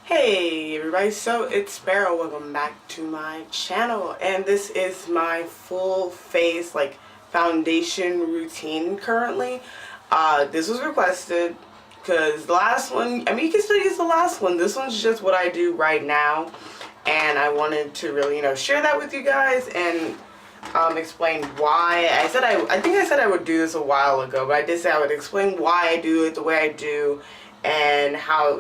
Hey everybody, so it's Sparrow. Welcome back to my channel, and this is my full face foundation routine currently. This was requested because the last one, I mean, you can still use the last one. This one's just what I do right now, and I wanted to really, share that with you guys and explain why. I think I said I would do this a while ago, but I did say I would explain why I do it the way I do and how,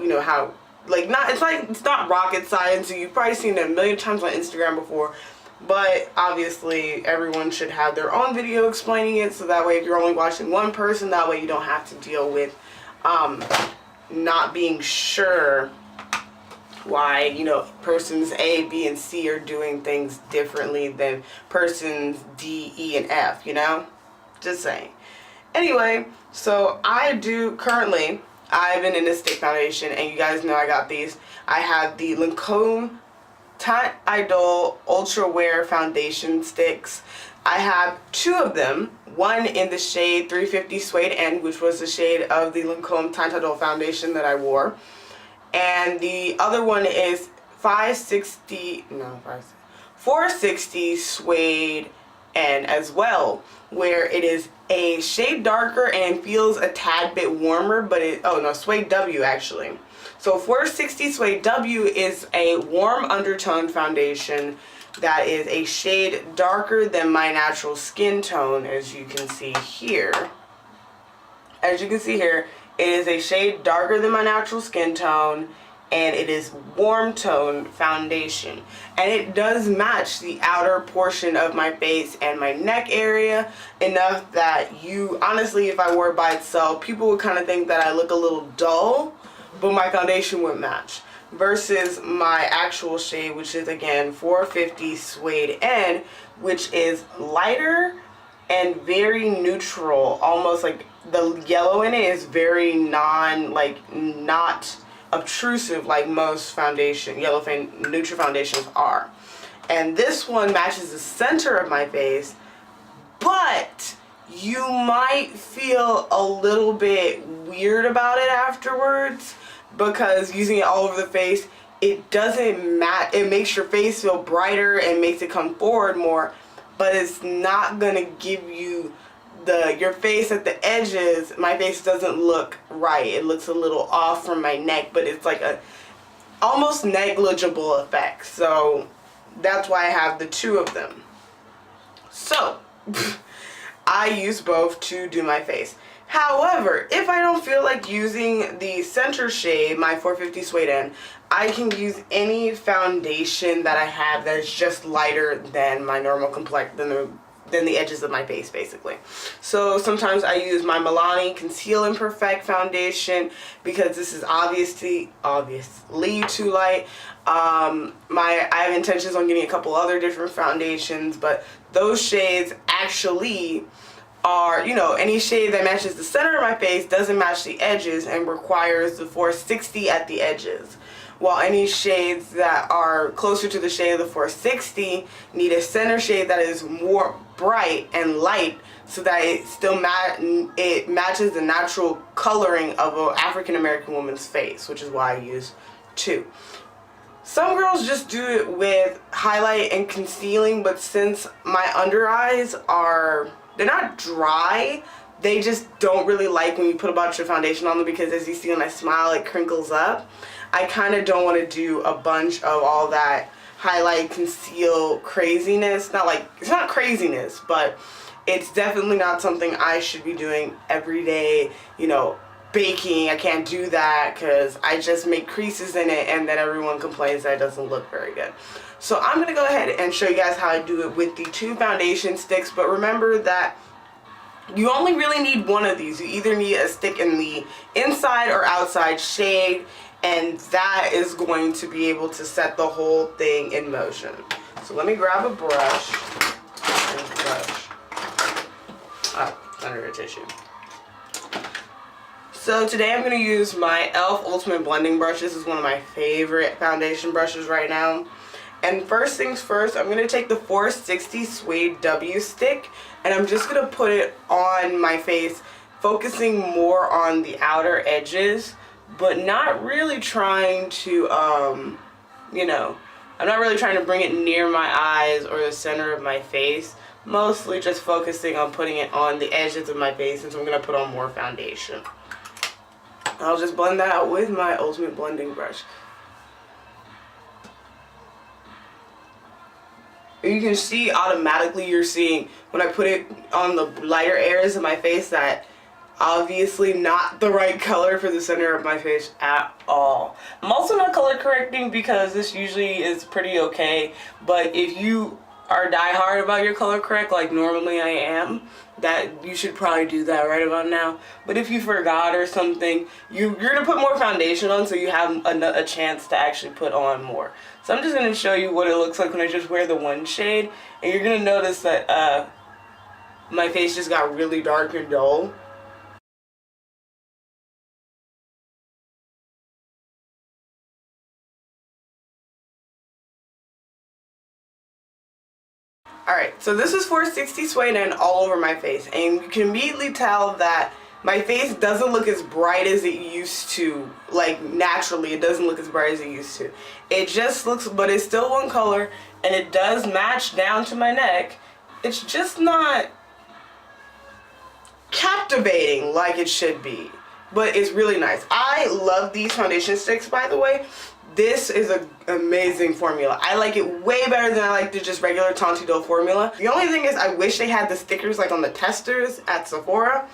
it's not rocket science. You've probably seen it a million times on Instagram before, but obviously everyone should have their own video explaining it, so that way if you're only watching one person, that way you don't have to deal with not being sure why persons A, B, and C are doing things differently than persons D, E, and F, just saying. Anyway, so I've been in this stick foundation, and you guys know I got these. I have the Lancome Tint Idol Ultra Wear Foundation Sticks. I have two of them, one in the shade 350 Suede End, which was the shade of the Lancome Tint Idol foundation that I wore. And the other one is 460 Suede End as well, where it is a shade darker and feels a tad bit warmer, but Suede W actually. So 460 Suede W is a warm undertone foundation that is a shade darker than my natural skin tone, as you can see here. As you can see here, it is a shade darker than my natural skin tone, and it is warm tone foundation, and it does match the outer portion of my face and my neck area enough that honestly, if I wore it by itself, people would kind of think that I look a little dull, but my foundation would match, versus my actual shade, which is again 450 Suede End, which is lighter and very neutral, almost like the yellow in it is very not obtrusive like most neutral foundations are. And this one matches the center of my face, but you might feel a little bit weird about it afterwards, because using it all over the face, it doesn't matte. It makes your face feel brighter and makes it come forward more, but it's not gonna give you your face at the edges. My face doesn't look right. It looks a little off from my neck, but it's like a almost negligible effect. So that's why I have the two of them. So I use both to do my face. However, if I don't feel like using the center shade, my 450 Suede End, I can use any foundation that I have that is just lighter than my normal complexion, than the edges of my face, basically. So sometimes I use my Milani Conceal and Perfect foundation, because this is obviously too light. I have intentions on getting a couple other different foundations, but those shades actually are, any shade that matches the center of my face doesn't match the edges and requires the 460 at the edges, while any shades that are closer to the shade of the 460 need a center shade that is more bright and light, so that it still matches the natural coloring of an African American woman's face, which is why I use two. Some girls just do it with highlight and concealing, but since my under eyes they're not dry, they just don't really like when you put a bunch of foundation on them, because as you see when I smile, it crinkles up. I kind of don't want to do a bunch of all that highlight, conceal craziness. It's not craziness, but it's definitely not something I should be doing every day, baking. I can't do that because I just make creases in it, and then everyone complains that it doesn't look very good. So I'm going to go ahead and show you guys how I do it with the two foundation sticks, but remember that you only really need one of these. You either need a stick in the inside or outside shade, and that is going to be able to set the whole thing in motion. So let me grab a brush. Under a tissue. So today I'm going to use my e.l.f. Ultimate Blending Brush. This is one of my favorite foundation brushes right now. And first things first, I'm going to take the 460 Suede W stick, and I'm just going to put it on my face, focusing more on the outer edges but not really trying to, you know, I'm not really trying to bring it near my eyes or the center of my face. Mostly just focusing on putting it on the edges of my face since I'm going to put on more foundation. I'll just blend that out with my Ultimate Blending Brush. You can see automatically, you're seeing when I put it on the lighter areas of my face that obviously not the right color for the center of my face at all. I'm also not color correcting because this usually is pretty okay, but if you are diehard about your color correct like normally I am, that you should probably do that right about now. But if you forgot or something, you're gonna put more foundation on so you have a chance to actually put on more. So I'm just gonna show you what it looks like when I just wear the one shade, and you're gonna notice that my face just got really dark and dull. Alright, so this is 460 Suede and all over my face, and you can immediately tell that my face doesn't look as bright as it used to. Like, naturally, it doesn't look as bright as it used to. It just looks, but it's still one color, and it does match down to my neck. It's just not captivating like it should be, but it's really nice. I love these foundation sticks, by the way. This is an amazing formula. I like it way better than I like the just regular Tontito formula. The only thing is I wish they had the stickers like on the testers at Sephora.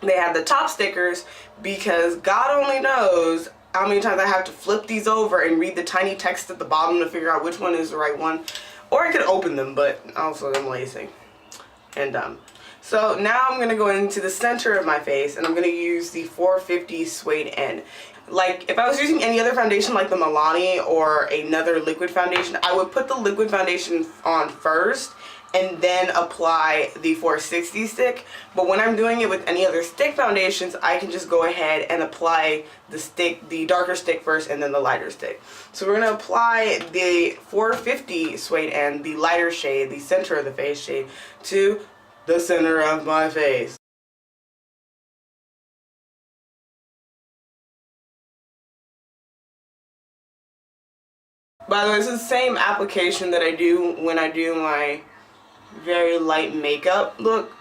They had the top stickers because God only knows how many times I have to flip these over and read the tiny text at the bottom to figure out which one is the right one. Or I could open them, but also I'm lazy and dumb. So now I'm going to go into the center of my face and I'm going to use the 450 Suede N. Like, if I was using any other foundation like the Milani or another liquid foundation, I would put the liquid foundation on first and then apply the 460 stick. But when I'm doing it with any other stick foundations, I can just go ahead and apply the darker stick first and then the lighter stick. So we're going to apply the 450 Suede N, the lighter shade, the center of the face shade, to the center of my face. By the way, this is the same application that I do when I do my very light makeup look.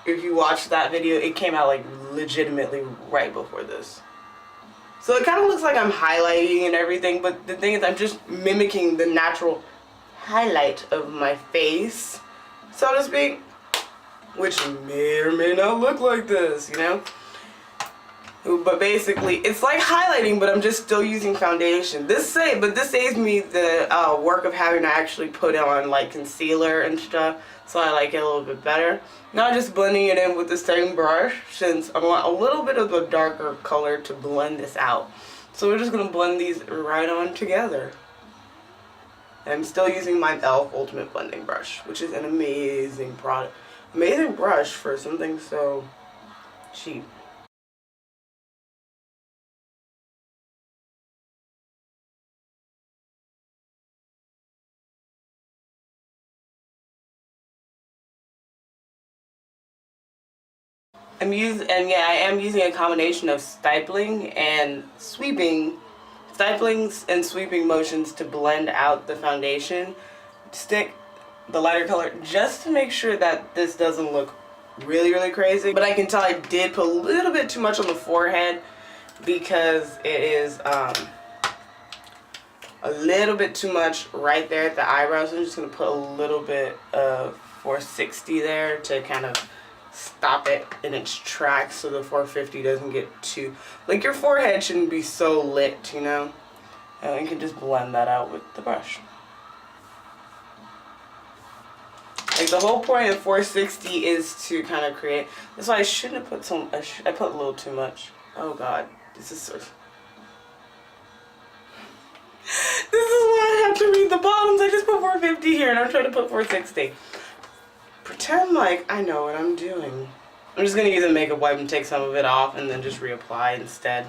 If you watch that video, it came out like legitimately right before this. So it kind of looks like I'm highlighting and everything, but the thing is I'm just mimicking the natural highlight of my face, so to speak, which may or may not look like this, you know? But basically, it's like highlighting, but I'm just still using foundation. But this saves me the work of having to actually put on like concealer and stuff, so I like it a little bit better. Now just blending it in with the same brush, since I want a little bit of a darker color to blend this out. So we're just gonna blend these right on together. And I'm still using my e.l.f. Ultimate Blending Brush, which is an amazing product, amazing brush for something so cheap. I am using a combination of stipling and sweeping motions to blend out the foundation stick, the lighter color, just to make sure that this doesn't look really, really crazy. But I can tell I did put a little bit too much on the forehead because it is a little bit too much right there at the eyebrows. So I'm just going to put a little bit of 460 there to kind of stop it in its tracks so the 450 doesn't get too, like, your forehead shouldn't be so lit, you know. And you can just blend that out with the brush. Like, the whole point of 460 is to kind of create, that's why I shouldn't have put I put a little too much. Oh god, this is so, this is why I have to read the bottoms. I just put 450 here and I'm trying to put 460. Pretend like I know what I'm doing. I'm just going to use a makeup wipe and take some of it off and then just reapply instead.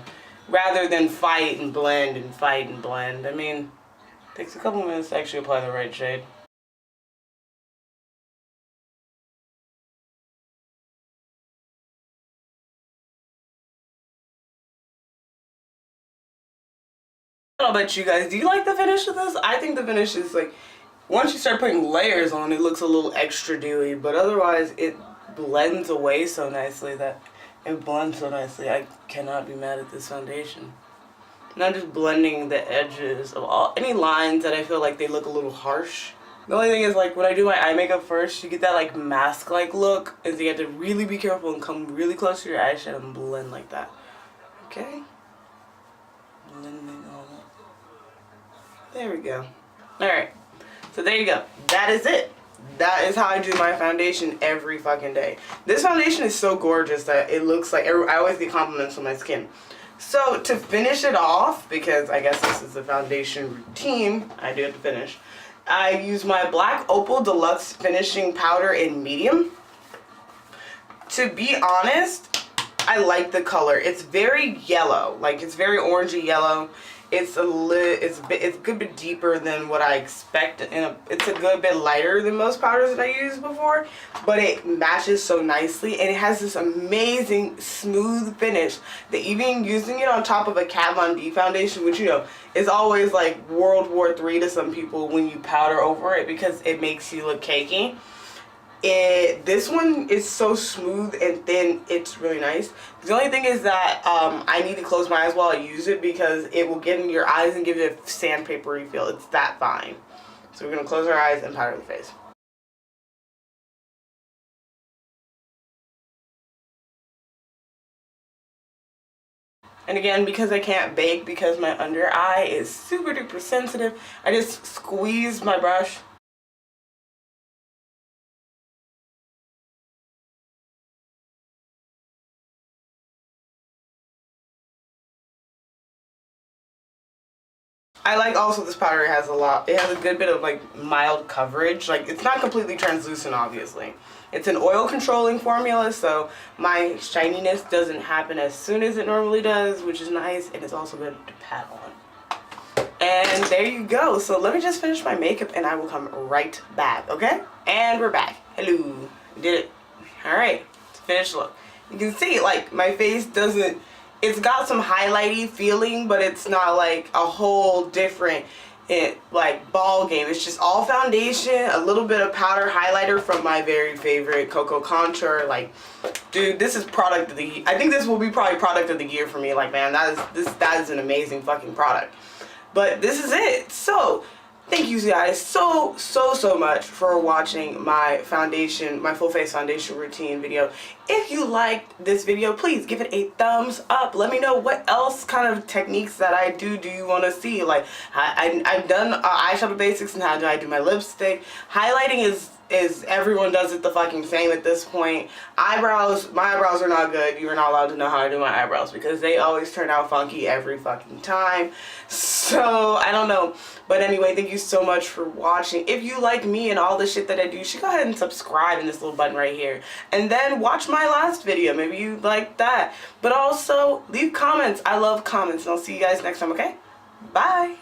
Rather than fight and blend and fight and blend. I mean, it takes a couple minutes to actually apply the right shade. I don't know about you guys. Do you like the finish of this? I think the finish is like, once you start putting layers on, it looks a little extra dewy, but otherwise it blends away so nicely that it blends so nicely. I cannot be mad at this foundation. Not just blending the edges of any lines that I feel like they look a little harsh. The only thing is, like, when I do my eye makeup first, you get that like mask-like look, and so you have to really be careful and come really close to your eyeshadow and blend like that. Okay? Blending all that. There we go. Alright. So there you go. That is it. That is how I do my foundation every fucking day. This foundation is so gorgeous that it looks like, I always get compliments on my skin. So to finish it off, because I guess this is the foundation routine, I do have to finish. I use my Black Opal Deluxe Finishing Powder in medium. To be honest, I like the color. It's very yellow, like it's very orangey yellow. It's a good bit deeper than what I expect, and it's a good bit lighter than most powders that I used before, but it matches so nicely, and it has this amazing smooth finish that even using it on top of a Kat Von D foundation, which, you know, is always like World War III to some people when you powder over it because it makes you look cakey. This one is so smooth and thin, it's really nice. The only thing is that I need to close my eyes while I use it because it will get in your eyes and give you a sandpapery feel. It's that fine. So we're going to close our eyes and powder the face. And again, because I can't bake, because my under eye is super duper sensitive, I just squeeze my brush. I like also this powder has it has a good bit of like mild coverage. Like, it's not completely translucent, obviously. It's an oil controlling formula, so my shininess doesn't happen as soon as it normally does, which is nice, and it's also good to pat on. And there you go. So let me just finish my makeup and I will come right back, okay? And we're back. Hello. Did it. Alright. Finished look. You can see, like, my face doesn't, it's got some highlighty feeling, but it's not like a whole different like ball game. It's just all foundation, a little bit of powder highlighter from my very favorite Cocoa Contour. Like, dude, this is product of the year. I think this will be probably product of the year for me. Like, man, that is an amazing fucking product. But this is it. So thank you guys so much for watching my foundation, my full face foundation routine video. If you liked this video, please give it a thumbs up. Let me know what else kind of techniques that I do you want to see. Like, I've done eyeshadow basics and how do I do my lipstick. Highlighting is everyone does it the fucking same at this point. Eyebrows, my eyebrows are not good. You're not allowed to know how I do my eyebrows because they always turn out funky every fucking time. So I don't know. But anyway, thank you so much for watching. If you like me and all the shit that I do, you should go ahead and subscribe in this little button right here. And then watch my last video. Maybe you like that. But also leave comments. I love comments. And I'll see you guys next time, okay? Bye.